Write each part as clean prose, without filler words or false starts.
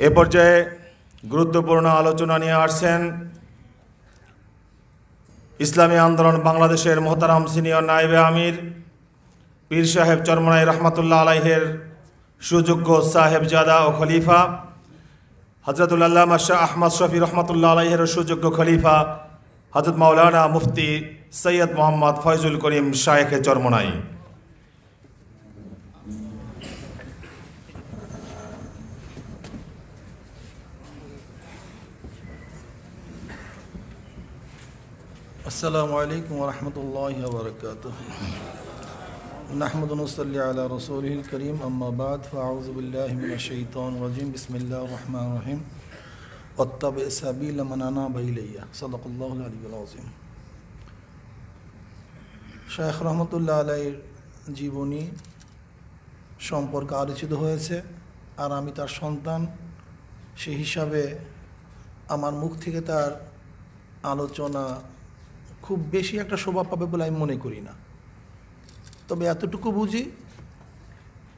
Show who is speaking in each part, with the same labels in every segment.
Speaker 1: এ পর্যায়ে গুরুত্বপূর্ণ আলোচনা নিয়ে আসছেন ইসলামী আন্দোলন বাংলাদেশের মোহতারাম সিনিয়র নায়েবে আমির পীর সাহেব চরমনাই রহমতুল্লাহ আলাইহের সুযোগ্য সাহেবজাদা ও খলিফা হযরতুল আল্লামা শাহ আহমদ শফি রহমতুল্লাহ আলাইহের সুযোগ্য খলিফা হযরত মাওলানা মুফতি সৈয়দ মোহাম্মদ ফয়জুল করিম শায়েখে চরমনাই।
Speaker 2: আসসালামু আলাইকুম ওয়া রাহমাতুল্লাহি ওয়া বারাকাতুহু। নাহমাদু ওয়া নুসাল্লি আলা রাসূলিল কারীম, আম্মা বা'দ, ফাআউযু বিল্লাহি মিনাশ শাইতানির রাজীম। বিসমিল্লাহির রহমানির রহিম। ওয়াত্তাবি সাবিলা মান আনাবা ইলাইয়া। সাদাকাল্লাহুল আলিয়্যুল আযীম। শায়খ রহমতুল্লাহ আলাইহির জীবনী সম্পর্কে আলোচিত হয়েছে, আর আমি তার সন্তান, সেই হিসাবে আমার মুখ থেকে তার আলোচনা খুব বেশি একটা শোভা পাবে বলে আমি মনে করি না। তবে এতটুকু বুঝি,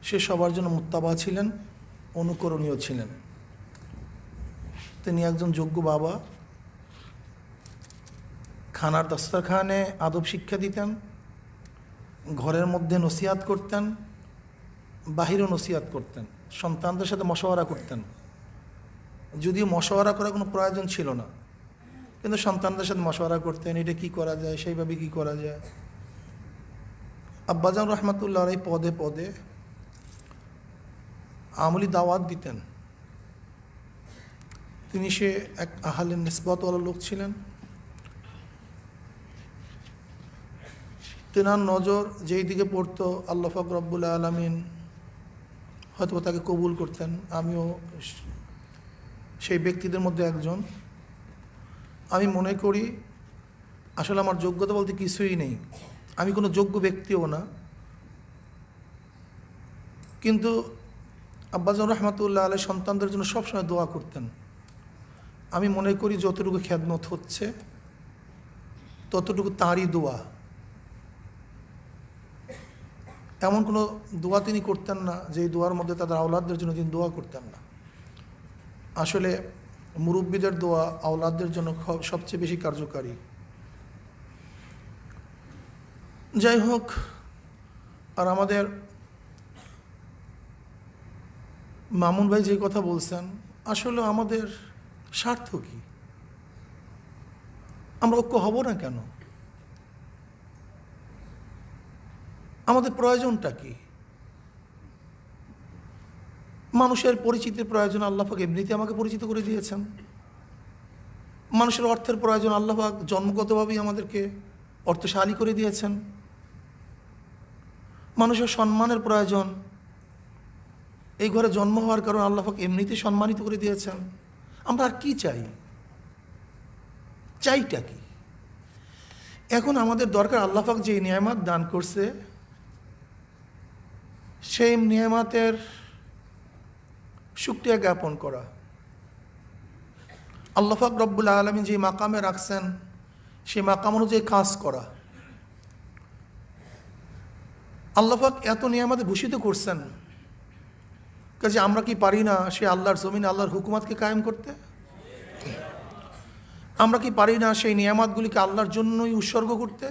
Speaker 2: সে সবার জন্য মুত্তাবা ছিলেন, অনুকরণীয় ছিলেন। তিনি একজন যোগ্য বাবা। খানার দস্তরখানে আদব শিক্ষা দিতেন, ঘরের মধ্যে নসিহাত করতেন, বাহিরেও নসিহাত করতেন, সন্তানদের সাথে মশওয়ারা করতেন। যদিও মশওয়ারা করার কোনো প্রয়োজন ছিল না, কিন্তু সন্তানদের সাথে মশওয়ারা করতেন, এটা কি করা যায়, সেইভাবে কি করা যায়। আব্বাজান রহমতুল্লাহ আলাইহি পদে পদে আমলি দাওয়াত দিতেন। তিনি সে এক আহলে নিসবতওয়ালা লোক ছিলেন। তেনার নজর যেই দিকে পড়তো, আল্লাহ পাক রব্বুল আলামিন হয়তো তাকে কবুল করতেন। আমিও সেই ব্যক্তিদের মধ্যে একজন। আমি মনে করি আসলে আমার যোগ্যতা বলতে কিছুই নেই, আমি কোনো যোগ্য ব্যক্তিও না। কিন্তু আব্বাজান রহমতুল্লাহ আলাইহি সন্তানদের জন্য সবসময় দোয়া করতেন। আমি মনে করি যতটুকু খেদমত হচ্ছে ততটুকু তাঁরই দোয়া। এমন কোনো দোয়া তিনি করতেন না যে দোয়ার মধ্যে তাদের আওলাদদের জন্য তিনি দোয়া করতেন না। আসলে মুরব্বীদের দোয়া আওলাদদের জন্য সবচেয়ে বেশি কার্যকারী। যাই হোক, আর আমাদের মামুন ভাই যে কথা বলছেন, আসলে আমাদের স্বার্থ কি? আমরা ঐক্য হব না কেন? আমাদের প্রয়োজনটা কি? মানুষের পরিচিতির প্রয়োজন আল্লাহ পাক এমনিতে আমাকে পরিচিত করে দিয়েছেন। মানুষের অর্থের প্রয়োজন আল্লাহ পাক জন্মগতভাবেই আমাদেরকে অর্থশালী করে দিয়েছেন। মানুষের সম্মানের প্রয়োজন, এই ঘরে জন্ম হওয়ার কারণে আল্লাহ পাক এমনিতেই সম্মানিত করে দিয়েছেন। আমরা আর কি চাই? চাইটা কি? এখন আমাদের দরকার আল্লাহ পাক যে নিয়ামত দান করছে, সেই নিয়ামতের শুকরিয়া জ্ঞাপন করা। আল্লাহ পাক রব্বুল আলামিন যে মাকামে রাখছেন, সেই মাকাম অনুযায়ী কাজ করা। আল্লাহ পাক এত নিয়ামতে ভূষিত করছেন, কাজে আমরা কি পারি না সে আল্লাহর জমিনে আল্লাহর হুকুমাতকে কায়েম করতে? আমরা কি পারি না সেই নিয়ামতগুলিকে আল্লাহর জন্যই উৎসর্গ করতে?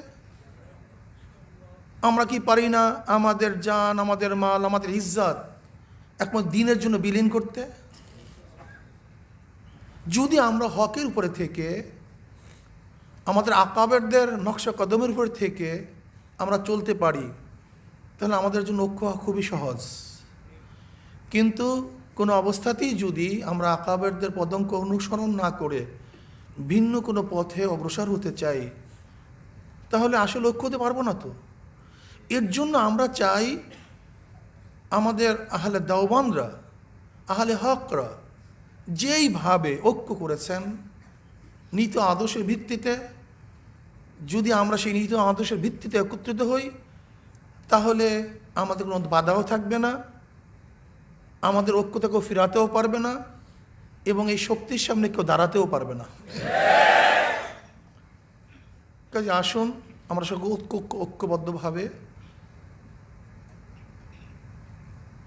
Speaker 2: আমরা কি পারি না আমাদের জান, আমাদের মাল, আমাদের ইজ্জত একমাত্র দ্বীনের জন্য বিলীন করতে? যদি আমরা হকের উপরে থেকে, আমাদের আকাবেরদের নকশা কদমের উপর থেকে আমরা চলতে পারি, তাহলে আমাদের জন্য ঐক্য হওয়া খুবই সহজ। কিন্তু কোনো অবস্থাতেই যদি আমরা আকাবেরদের পদঙ্ক অনুসরণ না করে ভিন্ন কোনো পথে অগ্রসর হতে চাই, তাহলে আসলে ঐক্য হতে পারবো না। তো এর জন্য আমরা চাই আমাদের আহলে দেওবন্দরা, আহলে হকরা যেইভাবে ঐক্য করেছেন নীত আদর্শের ভিত্তিতে, যদি আমরা সেই নীত আদর্শের ভিত্তিতে একত্রিত হই, তাহলে আমাদের কোনো বাধাও থাকবে না, আমাদের ঐক্যতা কেউ ফিরাতেও পারবে না, এবং এই শক্তির সামনে কেউ দাঁড়াতেও পারবে না। কাজে আসুন আমরা সকল ঐক্যবদ্ধভাবে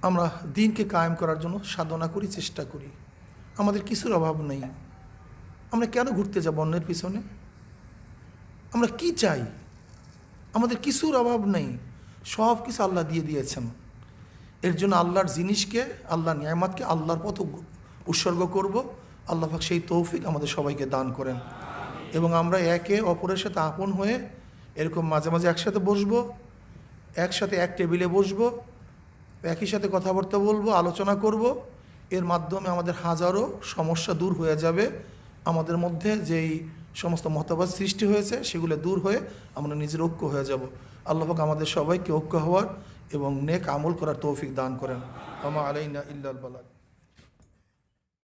Speaker 2: আমরা দিনকে কায়েম করার জন্য সাধনা করি, চেষ্টা করি। আমাদের কিছুর অভাব নেই। আমরা কেন ঘুরতে যাব অন্যের পিছনে? আমরা কি চাই? আমাদের কিছুর অভাব নেই, সব কিছু আল্লাহ দিয়ে দিয়েছেন। এর জন্য আল্লাহর জিনিসকে, আল্লাহর নিয়ামতকে আল্লাহর পথে উৎসর্গ করব। আল্লাহ পাক সেই তৌফিক আমাদের সবাইকে দান করেন এবং আমরা একে অপরের সাথে আপন হয়ে এরকম মাঝে মাঝে একসাথে বসবো, একসাথে এক টেবিলে বসবো, একই সাথে কথাবার্তা বলবো, আলোচনা করব। এর মাধ্যমে আমাদের হাজারো সমস্যা দূর হয়ে যাবে। আমাদের মধ্যে যেই সমস্ত মতবাদ সৃষ্টি হয়েছে সেগুলো দূর হয়ে আমরা নিজের ঐক্য হয়ে যাব। আল্লাহ পাক আমাদের সবাইকে ঐক্য হওয়ার এবং নেক আমল করার তৌফিক দান করেন। আমা আলাইনা ইল্লাল বালাগ।